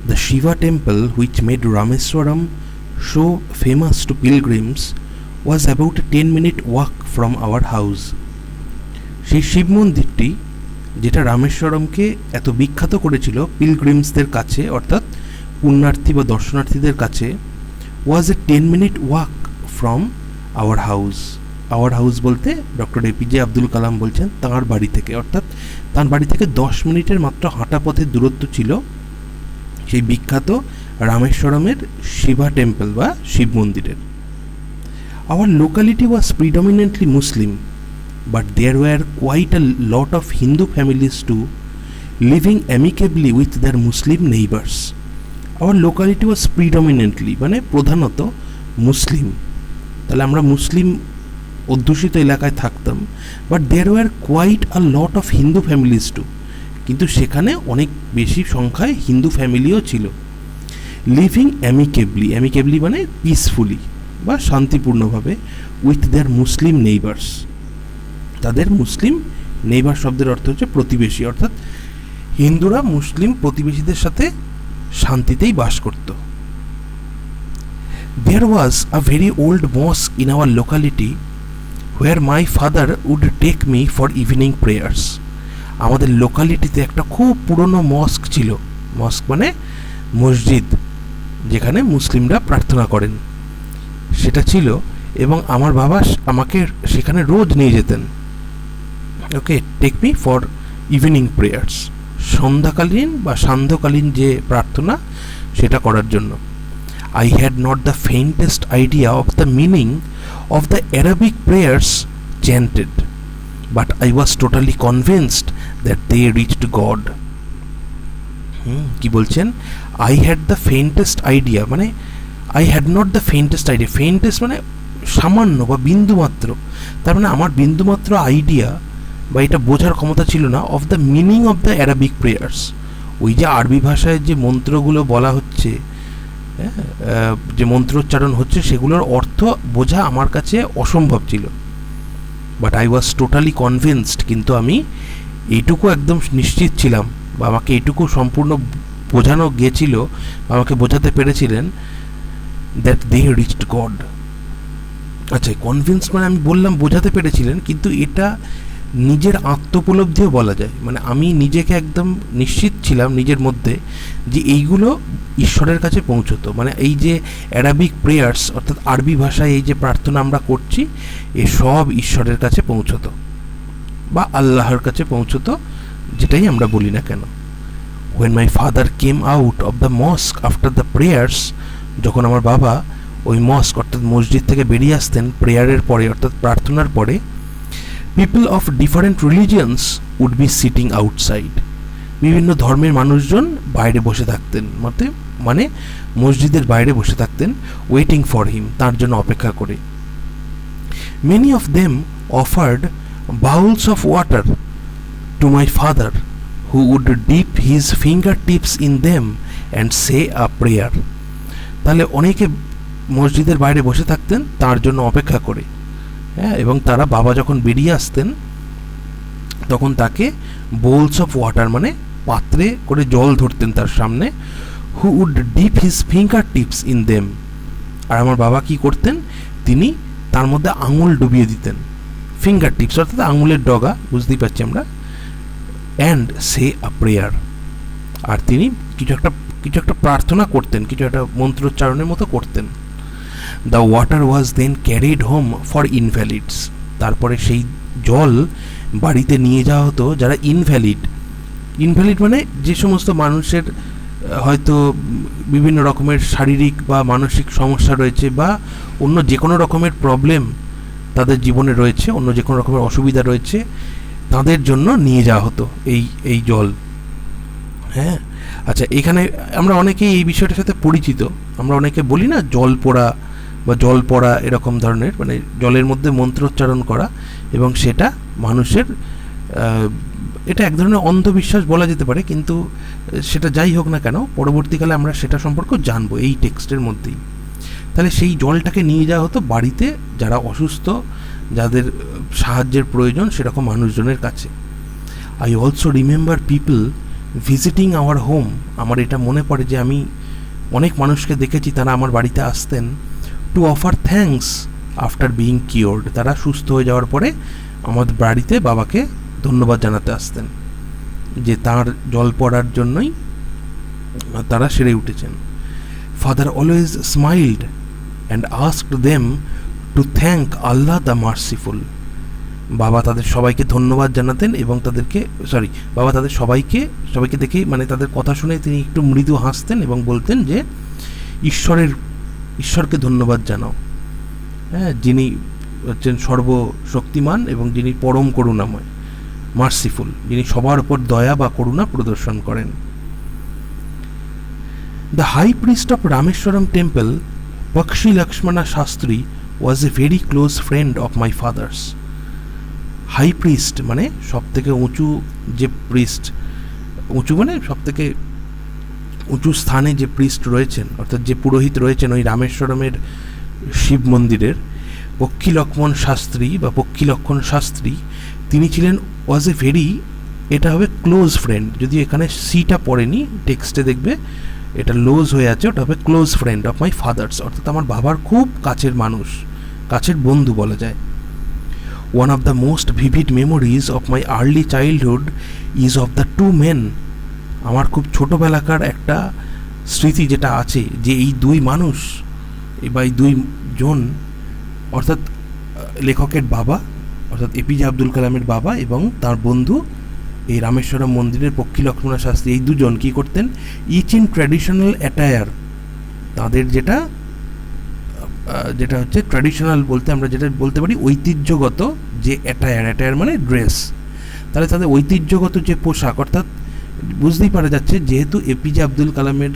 The Shiva temple, which made Rameswaram so famous to pilgrims, was about a 10-minute walk from our house. সেই শিব মন্দিরটি যেটা রামেশ্বরমকে এত বিখ্যাত করেছিল পিলগ্রিমসদের কাছে, অর্থাৎ পুণ্যার্থী বা দর্শনার্থীদের কাছে, ওয়াজ এ 10-minute walk from our house. Our house বলতে ডক্টর এপিজে আব্দুল কালাম বলছেন তাঁর বাড়ি থেকে, অর্থাৎ তাঁর বাড়ি থেকে 10 মিনিটের মাত্র হাঁটা পথের দূরত্ব ছিল সেই বিখ্যাত রামেশ্বরমের শিবা টেম্পল বা শিব মন্দিরের। Our locality was predominantly Muslim, but there were quite a lot of Hindu families too, living amicably with their Muslim neighbors. Our locality was predominantly মানে প্রধানত মুসলিম, তাহলে আমরা মুসলিম অধ্যুষিত এলাকায় থাকতাম, but there were quite a lot of Hindu families too, কিন্তু সেখানে অনেক বেশি সংখ্যায় হিন্দু ফ্যামিলিও ছিল। লিভিং অ্যামিকেবলি, অ্যামিকেবলি মানে পিসফুলি বা শান্তিপূর্ণভাবে, উইথ দেয়ার মুসলিম নেইবার্স, তাদের মুসলিম নেইবার শব্দের অর্থ হচ্ছে প্রতিবেশী, অর্থাৎ হিন্দুরা মুসলিম প্রতিবেশীদের সাথে শান্তিতেই বাস করত। There was a very old mosque in our locality where my father would take me for evening prayers. আমাদের লোকালিটিতে একটা খুব পুরনো মস্ক ছিল, মস্ক মানে মসজিদ যেখানে মুসলিমরা প্রার্থনা করেন, সেটা ছিল, এবং আমার বাবা আমাকে সেখানে রোজ নিয়ে যেতেন। Okay, take me for evening prayers, সন্ধ্যাকালীন বা সান্ধ্যকালীন যে প্রার্থনা সেটা করার জন্য। I had not the faintest idea of the meaning of the Arabic prayers chanted, but I was totally convinced that they reached God. কি বলছেন? I had the faintest idea মানে I had not the faintest idea, faintest মানে সামান্য বা বিন্দুমাত্র, তার মানে আমার বিন্দুমাত্র আইডিয়া বা এটা বোঝার ক্ষমতা ছিল না of the meaning of the Arabic prayers. ওই যে আরবি ভাষায় যে মন্ত্রগুলো বলা হচ্ছে, যে মন্ত্রোচ্চারণ হচ্ছে, সেগুলোর অর্থ বোঝা আমার কাছে অসম্ভব ছিল। But I was totally convinced, কিন্তু আমি এইটুকু একদম নিশ্চিত ছিলাম, বা আমাকে এইটুকু সম্পূর্ণ বোঝানো গিয়েছিল, আমাকে বোঝাতে পেরেছিলেন দ্যাট দে রিচড গড। আচ্ছা, কনভিন্স মানে আমি বললাম বোঝাতে পেরেছিলেন, কিন্তু এটা নিজের আত্মোপলব্ধিও বলা যায়, মানে আমি নিজেকে একদম নিশ্চিত ছিলাম নিজের মধ্যে যে এইগুলো ঈশ্বরের কাছে পৌঁছতো, মানে এই যে অ্যারাবিক প্রেয়ার্স অর্থাৎ আরবি ভাষায় এই যে প্রার্থনা আমরা করছি, এ সব ঈশ্বরের কাছে পৌঁছতো বা আল্লাহর কাছে পৌঁছতো, যেটাই আমরা বলি না কেন। when my father came out of the mosque after the prayers, যখন আমার বাবা ওই মস্ক অর্থাৎ মসজিদ থেকে বেরিয়ে আসতেন প্রেয়ারের পরে অর্থাৎ প্রার্থনার পরে, people of different religions would be sitting outside, বিভিন্ন ধর্মের মানুষজন বাইরে বসে থাকতেন, মানে মসজিদের বাইরে বসে থাকতেন, ওয়েটিং ফর হিম, তার জন্য অপেক্ষা করে। many of them offered bowls of water to my father, who would dip his fingertips in them and say a prayer. তাহলে অনেকে মসজিদের বাইরে বসে থাকতেন তার জন্য অপেক্ষা করে, হ্যাঁ, এবং তারা বাবা যখন বেরিয়ে আসতেন তখন তাকে বোলস অফ ওয়াটার মানে পাত্রে করে জল ধরতেন তার সামনে, who would dip his finger tips in them, আর আমার বাবা কি করতেন, তিনি তার মধ্যে আঙুল ডুবিয়ে দিতেন, ফিঙ্গার টিপস অর্থাৎ আঙুলের ডগা, বুঝতেই পারছি আমরা, অ্যান্ড সে আ প্রেয়ার, আর তিনি কিছু একটা প্রার্থনা করতেন, কিছু একটা মন্ত্রোচ্চারণের মতো করতেন। The water was then carried home for invalids, তারপরে সেই জল বাড়িতে নিয়ে যাওয়া হতো যারা ইনভ্যালিড মানে যে সমস্ত মানুষের হয়তো বিভিন্ন রকমের শারীরিক বা মানসিক সমস্যা রয়েছে বা অন্য যে কোনো রকমের প্রবলেম তাদের জীবনে রয়েছে, অন্য যে কোনো রকমের অসুবিধা রয়েছে, তাদের জন্য নিয়ে যাওয়া হতো এই জল। হ্যাঁ, আচ্ছা, এখানে আমরা অনেকেই এই বিষয়টার সাথে পরিচিত, আমরা অনেকে বলি না জল পোড়া বা জল পড়া, এরকম ধরনের, মানে জলের মধ্যে মন্ত্রোচ্চারণ করা, এবং সেটা মানুষের এটা এক ধরনের অন্ধবিশ্বাস বলা যেতে পারে, কিন্তু সেটা যাই হোক না কেন পরবর্তীকালে আমরা সেটা সম্পর্কে জানবো এই টেক্সটের মধ্যেই। তাহলে সেই জলটাকে নিয়ে যাওয়া হতো বাড়িতে যারা অসুস্থ, যাদের সাহায্যের প্রয়োজন সেরকম মানুষজনের কাছে। I also remember people visiting our home, আমার এটা মনে পড়ে যে আমি অনেক মানুষকে দেখেছি তারা আমার বাড়িতে আসতেন to offer thanks after being cured, তারা সুস্থ হয়ে যাওয়ার পরে আমাদের বাড়িতে বাবাকে ধন্যবাদ জানাতে আসতেন যে তার জল পড়ার জন্যই তারা সেরে উঠেছেন। Father always স্মাইলড and asked them to thank Allah the merciful, বাবা তাদের সবাইকে ধন্যবাদ জানাতেন এবং বাবা তাদের সবাইকে দেখে মানে তাদের কথা শুনে তিনি একটু মৃদু হাসতেন এবং বলতেন যে ঈশ্বরকে ধন্যবাদ জানাও, হ্যাঁ, যিনি হচ্ছেন সর্বশক্তিমান এবং যিনি পরম করুণাময়, মার্সিফুল, যিনি সবার উপর দয়া বা করুণা প্রদর্শন করেন। The high priest of Rameswaram temple, Pakshi Lakshmana Sastri, was a very close friend of my father's. High priest মানে সব থেকে উঁচু যে প্রিস্ট, উঁচু মানে সব থেকে উঁচু স্থানে যে প্রিস্ট রয়েছেন অর্থাৎ যে পুরোহিত রয়েছেন ওই রামেশ্বরমের শিব মন্দিরের, পক্ষী লক্ষণ শাস্ত্রী তিনি ছিলেন ওয়াজ এ ভেরি, এটা হবে ক্লোজ ফ্রেন্ড, যদি এখানে সিটা পড়েনি টেক্সটে দেখবে এটা লোজ হয়ে আছে, ওটা হবে close friend of my father's, অর্থাৎ আমার বাবার খুব কাছের মানুষ, কাছের বন্ধু বলা যায়। One of the most vivid memories of my early childhood is of the two men, আমার খুব ছোটোবেলাকার একটা স্মৃতি যেটা আছে যে এই দুই মানুষ বা এই দুইজন অর্থাৎ লেখকের বাবা অর্থাৎ এপিজে আব্দুল কালামের বাবা এবং তার বন্ধু এই রামেশ্বরম মন্দিরের পক্ষী লক্ষ্মণা শাস্ত্রী, এই দুজন কী করতেন, ইচ ইন ট্র্যাডিশনাল অ্যাটায়ার, তাদের যেটা হচ্ছে ট্র্যাডিশনাল বলতে আমরা যেটা বলতে পারি ঐতিহ্যগত যে অ্যাটায়ার মানে ড্রেস, তাহলে তাদের ঐতিহ্যগত যে পোশাক, অর্থাৎ বুঝতেই পারা যাচ্ছে যেহেতু এপিজে আব্দুল কালামের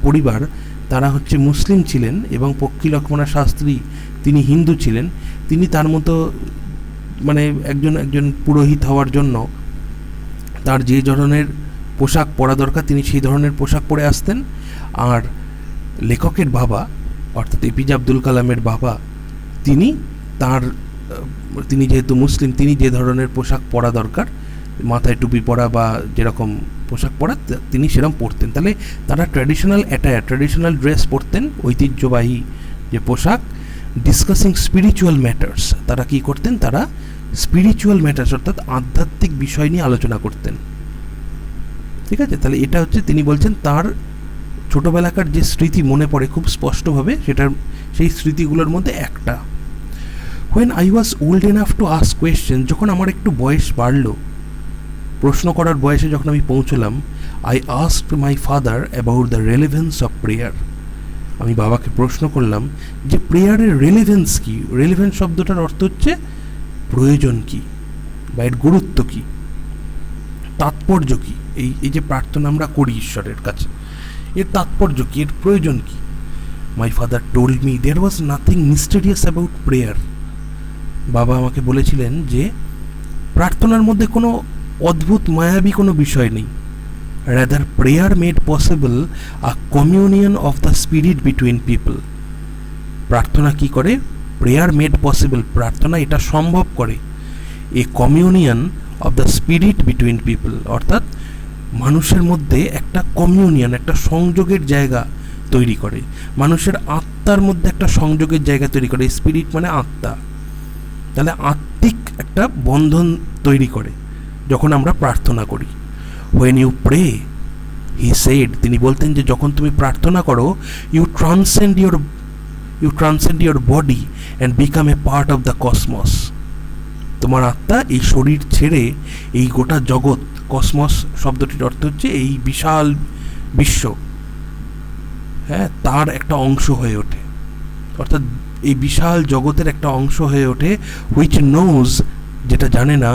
পরিবার তারা হচ্ছে মুসলিম ছিলেন এবং পক্ষী লক্ষ্মণা শাস্ত্রী তিনি হিন্দু ছিলেন, তিনি তার মতো মানে একজন পুরোহিত হওয়ার জন্য তার যে ধরনের পোশাক পরা দরকার তিনি সেই ধরনের পোশাক পরে আসতেন। আর লেখকের বাবা অর্থাৎ এপিজে আব্দুল কালামের বাবা তিনি যেহেতু মুসলিম তিনি যে ধরনের পোশাক পরা দরকার, মাথায় টুপি পরা বা যেরকম পোশাক পরা তিনি সেরকম পরতেন, তাহলে তারা ট্র্যাডিশনাল ড্রেস পরতেন, ঐতিহ্যবাহী যে পোশাক। ডিসকাসিং স্পিরিচুয়াল ম্যাটার্স, তারা কি করতেন, তারা স্পিরিচুয়াল ম্যাটার্স অর্থাৎ আধ্যাত্মিক বিষয় নিয়ে আলোচনা করতেন, ঠিক আছে। তাহলে এটা হচ্ছে তিনি বলছেন তার ছোটোবেলাকার যে স্মৃতি মনে পড়ে খুব স্পষ্টভাবে, সেই স্মৃতিগুলোর মধ্যে একটা। When I was old enough to ask question, যখন আমার একটু বয়স বাড়লো, প্রশ্ন করার বয়সে যখন আমি পৌঁছলাম, I asked my father about the relevance of prayer, আমি বাবাকে প্রশ্ন করলাম যে প্রেয়ারের রেলেভেন্স কী। রেলেভেন্স শব্দটার অর্থ হচ্ছে প্রয়োজন কী বা এর গুরুত্ব কী, তাৎপর্য কী, এই যে প্রার্থনা আমরা করি ঈশ্বরের কাছে এর তাৎপর্য কী, এর প্রয়োজন কী। My father told me there was nothing mysterious about prayer, বাবা আমাকে বলেছিলেন যে প্রার্থনার মধ্যে কোনো অদ্ভুত মায়াবী কোনো বিষয় নেই, rather prayer made possible a communion of the spirit between people. প্রার্থনা কি করে, প্রেয়ার মেড পসিবল, প্রার্থনা এটা সম্ভব করে a communion of the spirit between people, অর্থাৎ মানুষের মধ্যে একটা কমিউনিয়ন, একটা সংযোগের জায়গা তৈরি করে, মানুষের আত্মার মধ্যে একটা সংযোগের জায়গা তৈরি করে। স্পিরিট মানে আত্মা, তাহলে আত্মিক একটা বন্ধন তৈরি করে যখন আমরা প্রার্থনা করি। When you pray, he said, তিনি বলতেন যে যখন তুমি প্রার্থনা করো, you transcend your body and become a part of the cosmos, তোমার আত্মা এই শরীর ছেড়ে এই গোটা জগৎ, কসমস শব্দটির অর্থ হচ্ছে এই বিশাল বিশ্ব, হ্যাঁ, তার একটা অংশ হয়ে ওঠে, অর্থাৎ এই বিশাল জগতের একটা অংশ হয়ে ওঠে। হুইচ নোজ, যেটা জানে না,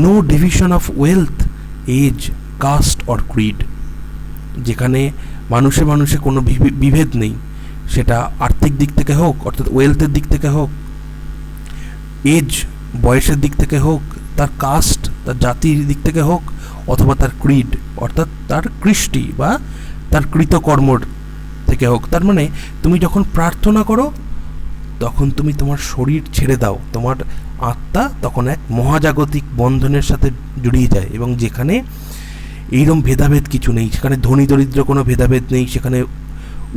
no division of wealth, age, caste or creed, যেখানে মানুষে কোনো বিভেদ নেই, সেটা আর্থিক দিক থেকে হোক অর্থাৎ ওয়েলথের দিক থেকে হোক, এজ বয়সের দিক থেকে হোক, তার কাস্ট তার জাতির দিক থেকে হোক, অথবা তার ক্রিড অর্থাৎ তার কৃষ্টি বা তার কৃতকর্মর থেকে হোক। তার মানে তুমি যখন প্রার্থনা করো তখন তুমি তোমার শরীর ছেড়ে দাও, তোমার আত্মা তখন এক মহাজাগতিক বন্ধনের সাথে জড়িয়ে যায় এবং যেখানে এইরকম ভেদাভেদ কিছু নেই, সেখানে ধনী দরিদ্র কোনো ভেদাভেদ নেই, সেখানে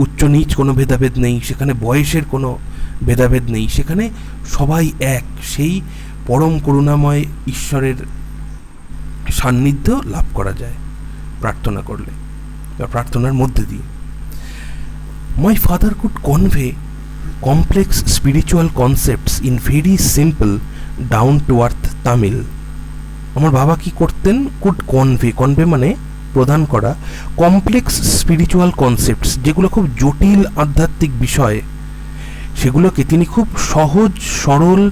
উচ্চ নীচ কোনো ভেদাভেদ নেই, সেখানে বয়সের কোনো ভেদাভেদ নেই, সেখানে সবাই এক, সেই পরম করুণাময় ঈশ্বরের সান্নিধ্য লাভ করা যায় প্রার্থনা করলে বা প্রার্থনার মধ্যে দিয়ে। My father could convey complex spiritual concepts in very simple down to earth Tamil. আমার বাবা কি করতেন? কুড কনভে মানে প্রদান করা কমপ্লেক্স স্পিরিচুয়াল কনসেপ্টস, যেগুলো খুব জটিল আধ্যাত্মিক বিষয়, সেগুলোকে তিনি খুব সহজ সরল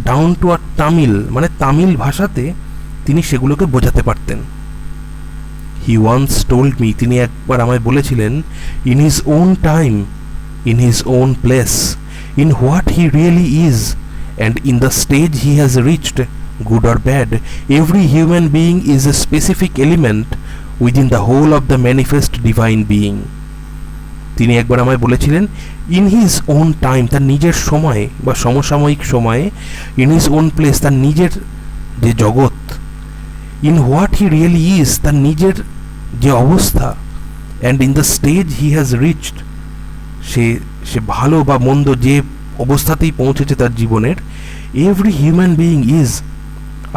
ডাউন টু আর্থ তামিল মানে তামিল ভাষাতে তিনি সেগুলোকে বোঝাতে পারতেন। হি ওয়ান্স টোল্ড মি, তিনি একবার আমায় বলেছিলেন, in his own time, in his own place, in what he really is, and in the stage he has reached, good or bad, every human being is a specific element within the whole of the manifest divine being. তিনি একবার আমায় বলেছিলেন, in his own time, তার নিজের সময়ে বা সমসাময়িক সময়ে, ইন হিজ ওন প্লেস, তার নিজের যে জগৎ, in what he really is, তার নিজের যে অবস্থা, and in the stage he has reached, সে ভালো বা মন্দ যে অবস্থাতেই পৌঁছেছে তার জীবনের, every human being is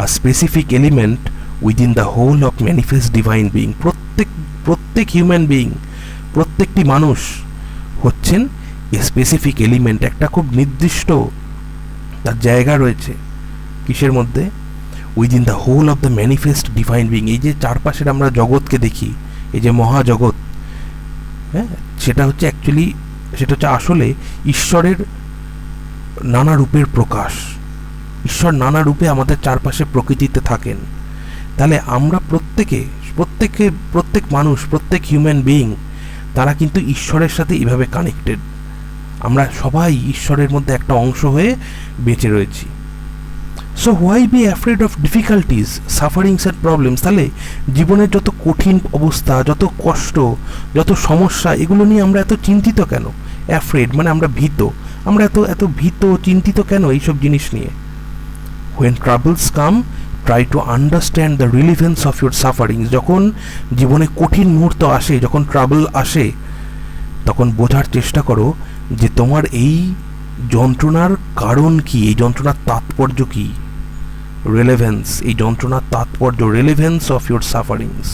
a specific element within the whole of manifest divine being. প্রত্যেক হিউম্যান বিইং, প্রত্যেকটি মানুষ হচ্ছেন এ স্পেসিফিক এলিমেন্ট, একটা খুব নির্দিষ্ট তার জায়গা রয়েছে কিসের মধ্যে? Within the whole of the manifest divine being. এই যে চারপাশের আমরা জগৎকে দেখি, এই যে মহাজগৎ, হ্যাঁ, সেটা হচ্ছে অ্যাকচুয়ালি, সেটা হচ্ছে আসলে ঈশ্বরের নানা রূপের প্রকাশ। ঈশ্বর নানা রূপে আমাদের চারপাশে প্রকৃতিতে থাকেন। তাহলে আমরা প্রত্যেক মানুষ, প্রত্যেক হিউম্যান বিইং, তারা কিন্তু ঈশ্বরের সাথে এইভাবে কানেক্টেড। আমরা সবাই ঈশ্বরের মধ্যে একটা অংশ হয়ে বেঁচে রয়েছি। So why be afraid of difficulties, sufferings and problems? তাহলে জীবনের যত কঠিন অবস্থা, যত কষ্ট, যত সমস্যা, এগুলো নিয়ে আমরা এত চিন্তিত কেন? অ্যাফ্রেড মানে আমরা ভীত, আমরা এত ভীত চিন্তিত কেন এইসব জিনিস নিয়ে? When troubles come, try to understand the relevance of your sufferings. যখন জীবনে কঠিন মুহূর্ত আসে, যখন ট্রাবল আসে, তখন বোঝার চেষ্টা করো যে তোমার এই যন্ত্রণার কারণ কি, এই যন্ত্রণার তাৎপর্য কি। রেলেভেন্স, এই যন্ত্রণার তাৎপর্য, রেলেভেন্স অফ ইউর সাফারিংস,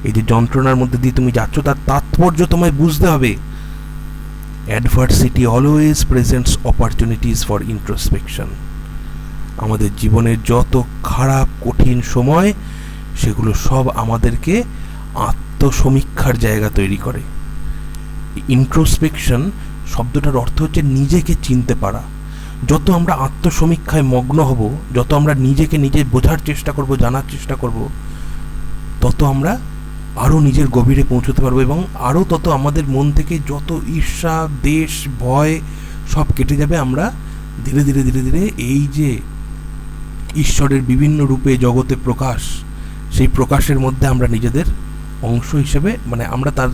এই যে যন্ত্রণার মধ্যে দিয়ে তুমি যাচ্ছ তার তাৎপর্য তোমায় বুঝতে হবে। Adversity always presents opportunities for introspection. আমাদের জীবনের যত খারাপ কঠিন সময়, সেগুলো সব আমাদেরকে আত্মসমীক্ষার জায়গা তৈরি করে। ইন্ট্রোস্পেকশন শব্দটার অর্থ হচ্ছে নিজেকে চিনতে পারা। যত আমরা আত্মসমীক্ষায় মগ্ন হব, যত আমরা নিজেকে নিজে বোঝার চেষ্টা করব, জানার চেষ্টা করব, তত আমরা আরও নিজের গভীরে পৌঁছতে পারবো, এবং আরও তত আমাদের মন থেকে যত ঈর্ষা, দেশ, ভয় সব কেটে যাবে। আমরা ধীরে ধীরে ধীরে ধীরে এই যে ঈশ্বরের বিভিন্ন রূপে জগতে প্রকাশ, সেই প্রকাশের মধ্যে আমরা নিজেদের অংশ হিসেবে, মানে আমরা তার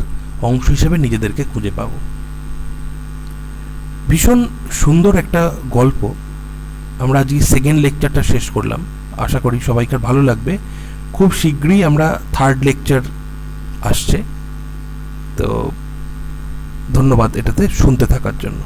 অংশ হিসেবে নিজেদেরকে খুঁজে পাব। ভীষণ সুন্দর একটা গল্প। আমরা আজকে সেকেন্ড লেকচারটা শেষ করলাম, আশা করি সবাইকার ভালো লাগবে। খুব শীঘ্রই আমরা থার্ড লেকচার আসছে, তো ধন্যবাদ এটাতে শুনতে থাকার জন্য।